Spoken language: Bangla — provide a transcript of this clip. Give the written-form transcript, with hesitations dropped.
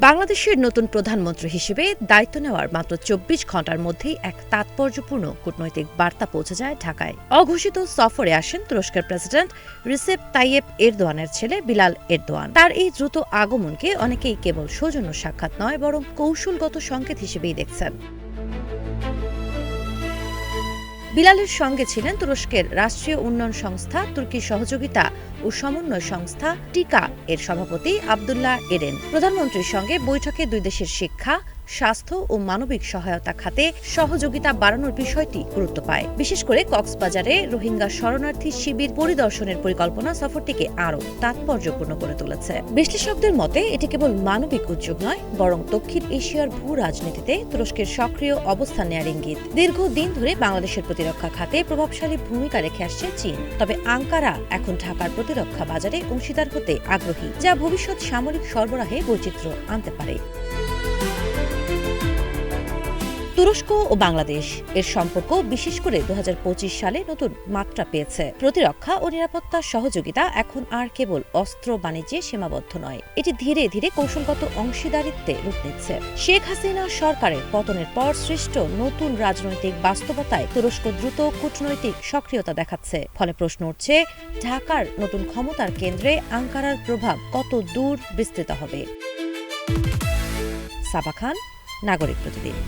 বাংলাদেশের নতুন প্রধানমন্ত্রী হিসেবে দায়িত্ব নেওয়ার মাত্র ২৪ ঘণ্টার মধ্যেই এক তাৎপর্যপূর্ণ কূটনৈতিক বার্তা পৌঁছে যায় ঢাকায়। অঘোষিত সফরে আসেন তুরস্কের প্রেসিডেন্ট রিসেপ তাইয়েপ এরদোয়ানের ছেলে বিলাল এরদোয়ান। তার এই দ্রুত আগমনকে অনেকেই কেবল সৌজন্য সাক্ষাৎ নয়, বরং কৌশলগত সংকেত হিসেবেই দেখছেন। বিলালের সঙ্গে ছিলেন তুরস্কের রাষ্ট্রীয় উন্নয়ন সংস্থা, তুর্কির সহযোগিতা ও সমন্বয় সংস্থা টিকা এর সভাপতি আবদুল্লাহ এরেন। প্রধানমন্ত্রীর সঙ্গে বৈঠকে দুই দেশের শিক্ষা, স্বাস্থ্য ও মানবিক সহায়তা খাতে সহযোগিতা বাড়ানোর বিষয়টি গুরুত্ব পায়। বিশেষ করে কক্সবাজারে রোহিঙ্গা শরণার্থী শিবির পরিদর্শনের পরিকল্পনা সফরটিকে আরও তাৎপর্যপূর্ণ করে তুলেছে। বিশ্লেষকদের মতে এটি কেবল মানবিক উদ্যোগ নয়, বরং দক্ষিণ এশিয়ার ভূ রাজনীতিতে তুরস্কের সক্রিয় অবস্থান নেয়ার ইঙ্গিত। দীর্ঘদিন ধরে বাংলাদেশের প্রতিরক্ষা খাতে প্রভাবশালী ভূমিকা রেখে আসছে চীন। তবে আঙ্কারা এখন ঢাকার প্রতিরক্ষা বাজারে অংশীদার হতে আগ্রহী, যা ভবিষ্যৎ সামরিক সরবরাহে বৈচিত্র্য আনতে পারে। তুরস্ক ও বাংলাদেশ এর সম্পর্ক বিশেষ করে ২০২৫ সালে নতুন মাত্রা পেয়েছে। প্রতিরক্ষা ও নিরাপত্তা সহযোগিতা এখন আর কেবল অস্ত্র বাণিজ্যে সীমাবদ্ধ নয়, এটি ধীরে ধীরে কৌশলগত অংশীদারিত্বে রূপ নিচ্ছে। শেখ হাসিনা সরকারের পতনের পর সৃষ্ট নতুন রাজনৈতিক বাস্তবতায় তুরস্ক দ্রুত কূটনৈতিক সক্রিয়তা দেখাচ্ছে। ফলে প্রশ্ন উঠছে, ঢাকার নতুন ক্ষমতার কেন্দ্রে আঙ্কারার প্রভাব কত দূর বিস্তৃত হবে। সাবা খান, নাগরিক প্রতিদিন।